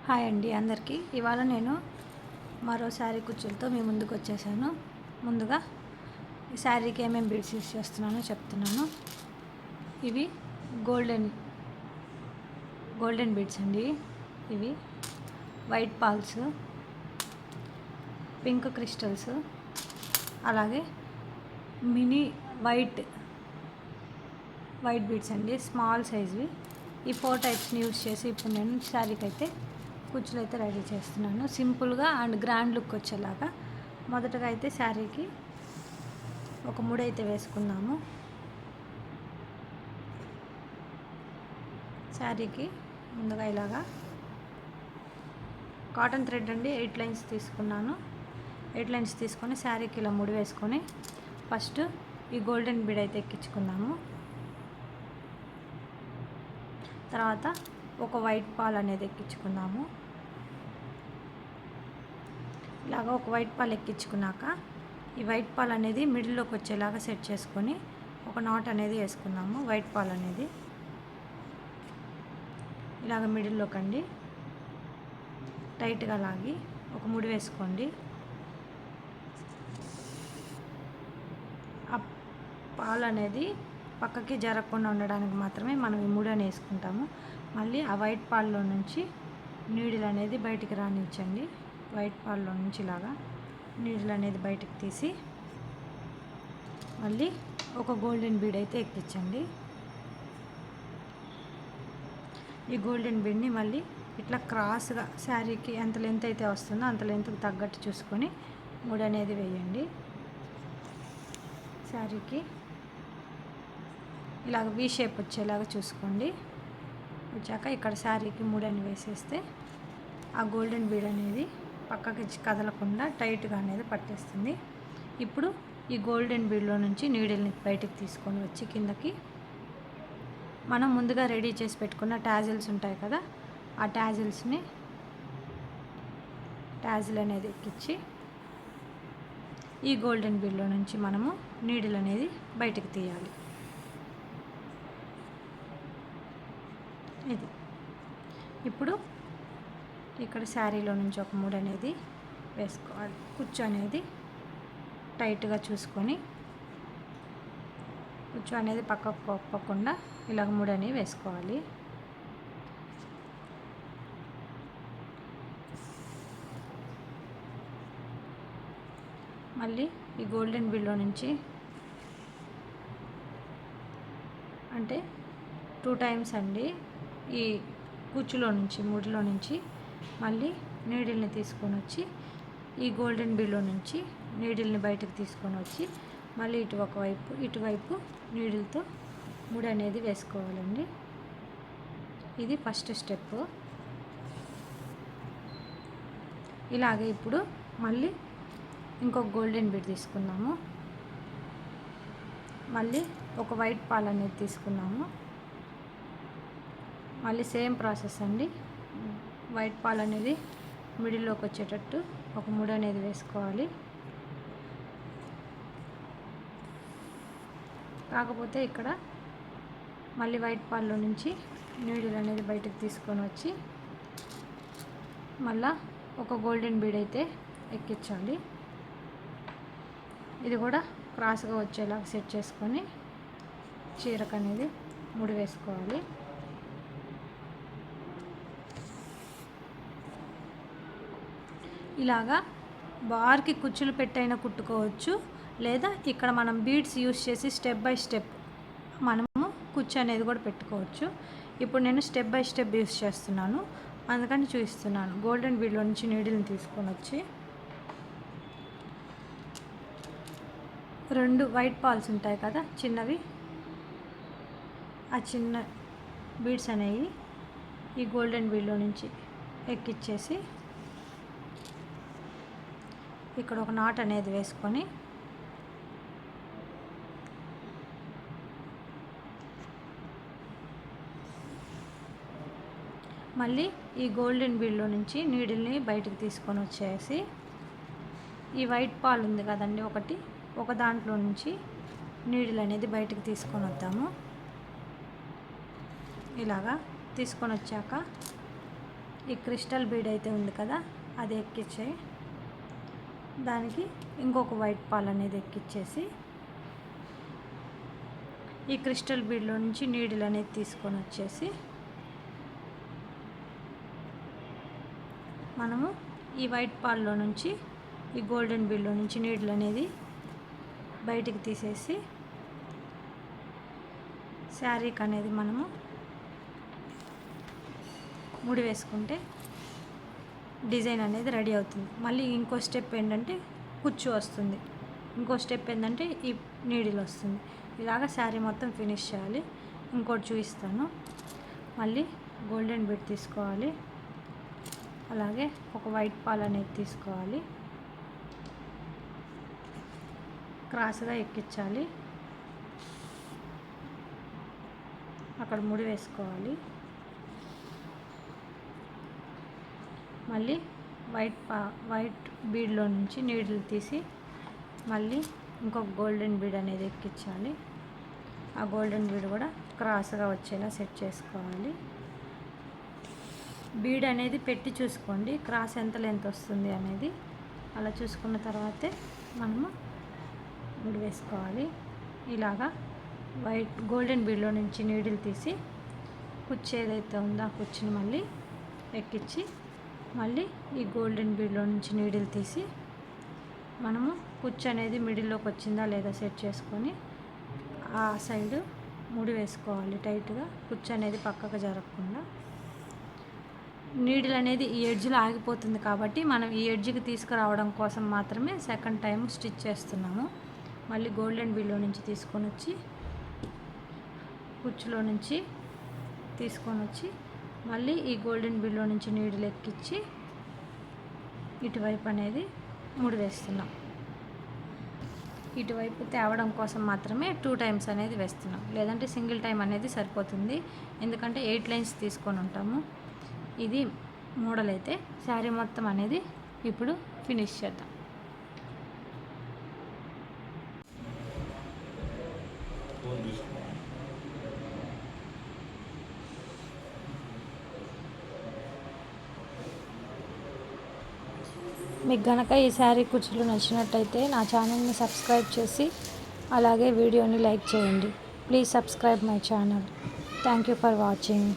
Hi అండి అందరికీ. ఇవాళ నేను మరో శారీ కుచ్చులతో మీ ముందుకు వచ్చేసాను. ముందుగా ఈ శారీకి ఏమేమి బీడ్స్ యూస్ చేస్తున్నానో చెప్తున్నాను. ఇవి గోల్డెన్ బీడ్స్ అండి. ఇవి వైట్ పాల్స్, పింక్ క్రిస్టల్స్, అలాగే మినీ వైట్ బీడ్స్ అండి, స్మాల్ సైజ్వి. ఈ 4 టైప్స్ని యూస్ చేసి ఇప్పుడు నేను శారీకి అయితే కుచ్చులు అయితే రెడీ చేస్తున్నాను, సింపుల్గా అండ్ గ్రాండ్ లుక్ వచ్చేలాగా. మొదటగా అయితే శారీకి ఒక ముడి అయితే వేసుకుందాము. శారీకి ముందుగా ఇలాగా కాటన్ థ్రెడ్ అండి 8 లైన్స్ తీసుకున్నాను. 8 లైన్స్ తీసుకొని శారీకి ఇలా ముడి వేసుకొని ఫస్ట్ ఈ గోల్డెన్ బీడ్ అయితే ఎక్కించుకుందాము. తర్వాత ఒక వైట్ పాల్ అనేది ఎక్కించుకుందాము. ఇలాగా ఒక వైట్ పాల్ ఎక్కించుకున్నాక ఈ వైట్ పాల్ అనేది మిడిల్లోకి వచ్చేలాగా సెట్ చేసుకొని ఒక నాట్ అనేది వేసుకుందాము. వైట్ పాల్ అనేది ఇలాగ మిడిల్లోకి అండి టైట్గా లాగి ఒక ముడి వేసుకోండి. ఆ పాల్ అనేది పక్కకి జరగకుండా ఉండడానికి మాత్రమే మనం ఈ ముడి అని వేసుకుంటాము. మళ్ళీ ఆ వైట్ పాల్లో నుంచి నీడిల్ అనేది బయటికి రానిచ్చండి. వైట్ పాల్లో నుంచి ఇలాగా నీడిల్ అనేది బయటకు తీసి మళ్ళీ ఒక గోల్డెన్ బీడ్ అయితే ఎక్కించండి. ఈ గోల్డెన్ బీడ్ని మళ్ళీ ఇట్లా క్రాస్గా శారీకి ఎంత లెంత్ అయితే వస్తుందో అంత లెంత్కి తగ్గట్టు చూసుకొని ముడి అనేది వేయండి. శారీకి ఇలాగ వీ షేప్ వచ్చేలాగా చూసుకోండి. వచ్చాక ఇక్కడ శారీకి ముడి అని వేసేస్తే ఆ గోల్డెన్ బీడ్ అనేది పక్కకి కదలకుండా టైట్గా అనేది పట్టేస్తుంది. ఇప్పుడు ఈ గోల్డెన్ బీడ్లో నుంచి నీడిల్ని బయటికి తీసుకొని వచ్చి కిందకి మనం ముందుగా రెడీ చేసి పెట్టుకున్న టాజిల్స్ ఉంటాయి కదా, ఆ టాజిల్ అనేది ఎక్కించి ఈ గోల్డెన్ బీడ్లో నుంచి మనము నీడిల్ అనేది బయటికి తీయాలి. ఇది ఇప్పుడు ఇక్కడ శారీలో నుంచి ఒక ముడి అనేది వేసుకోవాలి. కుచ్చు అనేది టైట్గా చూసుకొని కుచ్చు అనేది పక్కకు పోకుండా ఇలాగ ముడి అనేది వేసుకోవాలి. మళ్ళీ ఈ గోల్డెన్ బీడ్లో నుంచి అంటే 2 టైమ్స్ అండి ఈ కుచ్చులో నుంచి ముడిలో నుంచి మళ్ళీ నీడిల్ని తీసుకొని వచ్చి ఈ గోల్డెన్ బీడ్లో నుంచి నీడిల్ని బయటకు తీసుకొని వచ్చి మళ్ళీ ఇటువైపు నీడిల్తో ముడి అనేది వేసుకోవాలండి. ఇది ఫస్ట్ స్టెప్. ఇలాగే ఇప్పుడు మళ్ళీ ఇంకొక గోల్డెన్ బీడ్ తీసుకున్నాము. మళ్ళీ ఒక వైట్ పాల్ అనేది తీసుకున్నాము. మళ్ళీ సేమ్ ప్రాసెస్ అండి. వైట్ పాల్ అనేది మిడిల్లోకి వచ్చేటట్టు ఒక ముడి అనేది వేసుకోవాలి. కాకపోతే ఇక్కడ మళ్ళీ వైట్ పాల్లో నుంచి నీడిల్ అనేది బయటకు తీసుకొని వచ్చి మళ్ళా ఒక గోల్డెన్ బీడ్ అయితే ఎక్కించాలి. ఇది కూడా క్రాస్గా వచ్చేలాగా సెట్ చేసుకొని చీరకు అనేది ముడి వేసుకోవాలి. ఇలాగా బార్కి కుచ్చులు పెట్టైనా కుట్టుకోవచ్చు, లేదా ఇక్కడ మనం బీడ్స్ యూస్ చేసి స్టెప్ బై స్టెప్ మనము కుచ్చు అనేది కూడా పెట్టుకోవచ్చు. ఇప్పుడు నేను స్టెప్ బై స్టెప్ యూస్ చేస్తున్నాను, అందుకని చూపిస్తున్నాను. గోల్డెన్ బీడ్లో నుంచి నీడిల్ని తీసుకొని వచ్చి 2 వైట్ పాల్స్ ఉంటాయి కదా చిన్నవి, ఆ చిన్న బీడ్స్ అనేవి ఈ గోల్డెన్ బీడ్లో నుంచి ఎక్కిచ్చేసి ఇక్కడ ఒక నాట్ అనేది వేసుకొని మళ్ళీ ఈ గోల్డెన్ బీడ్లో నుంచి నీడిల్ని బయటకు తీసుకొని వచ్చేసి ఈ వైట్ పాల్ ఉంది కదండి ఒక దాంట్లో నుంచి నీడిల్ అనేది బయటకు తీసుకొని వద్దాము. ఇలాగా తీసుకొని వచ్చాక ఈ క్రిస్టల్ బీడ్ అయితే ఉంది కదా, అది ఎక్కించాయి. దానికి ఇంకొక వైట్ పాల్ అనేది ఎక్కిచ్చేసి ఈ క్రిస్టల్ బీడ్లో నుంచి నీడిల్ అనేది తీసుకొని వచ్చేసి మనము ఈ వైట్ పాల్లో నుంచి ఈ గోల్డెన్ బీడ్లో నుంచి నీడిల్ అనేది బయటికి తీసేసి శారీకి అనేది మనము ముడి వేసుకుంటే డిజైన్ అనేది రెడీ అవుతుంది. మళ్ళీ ఇంకో స్టెప్ ఏంటంటే కుచ్చు వస్తుంది, ఇంకో స్టెప్ ఏంటంటే ఈ నీడిల్ వస్తుంది. ఇలాగ శారీ మొత్తం ఫినిష్ చేయాలి. ఇంకోటి చూపిస్తాను. మళ్ళీ గోల్డెన్ బీడ్ తీసుకోవాలి, అలాగే ఒక వైట్ పాల్ అనేది తీసుకోవాలి, క్రాస్గా ఎక్కించాలి, అక్కడ ముడి వేసుకోవాలి. మళ్ళీ వైట్ బీడ్లో నుంచి నీడిల్ తీసి మళ్ళీ ఇంకొక గోల్డెన్ బీడ్ అనేది ఎక్కించాలి. ఆ గోల్డెన్ బీడ్ కూడా క్రాస్గా వచ్చేలా సెట్ చేసుకోవాలి. బీడ్ అనేది పెట్టి చూసుకోండి క్రాస్ ఎంత లెంత్ వస్తుంది అనేది. అలా చూసుకున్న తర్వాతే మనము ముడి వేసుకోవాలి. ఇలాగా గోల్డెన్ బీడ్లో నుంచి నీడిల్ తీసి కుచ్చు ఏదైతే ఉందో ఆ కుచ్చుని మళ్ళీ ఎక్కించి మళ్ళీ ఈ గోల్డెన్ బీడ్లో నుంచి నీడిల్ తీసి మనము కుచ్చు అనేది మిడిల్లోకి వచ్చిందా లేదా సెట్ చేసుకొని ఆ సైడు ముడి వేసుకోవాలి టైట్గా, కుచ్చు అనేది పక్కకు జరగకుండా. నీడిల్ అనేది ఈ ఎడ్జ్లో ఆగిపోతుంది కాబట్టి మనం ఈ ఎడ్జ్కి తీసుకురావడం కోసం మాత్రమే సెకండ్ టైం స్టిచ్ చేస్తున్నాము. మళ్ళీ గోల్డెన్ బీడ్లో నుంచి తీసుకొని వచ్చి కుచ్చులో నుంచి తీసుకొని వచ్చి మళ్ళీ ఈ గోల్డెన్ బీడ్లో నుంచి నీడిల్ ఎక్కించి ఇటువైపు అనేది ముడి వేస్తున్నాం. ఇటువైపు తేవడం కోసం మాత్రమే 2 టైమ్స్ అనేది వేస్తున్నాం, లేదంటే సింగిల్ టైం అనేది సరిపోతుంది. ఎందుకంటే 8 లైన్స్ తీసుకొని ఉంటాము. ఇది మోడల్ అయితే శారీ మొత్తం అనేది ఇప్పుడు ఫినిష్ చేద్దాం. మీకు గనక ఈ శారీ కుచ్చులు నచ్చినట్టయితే నా ఛానల్ని సబ్స్క్రైబ్ చేసి అలాగే వీడియోని లైక్ చేయండి. Please subscribe my channel. Thank you for watching.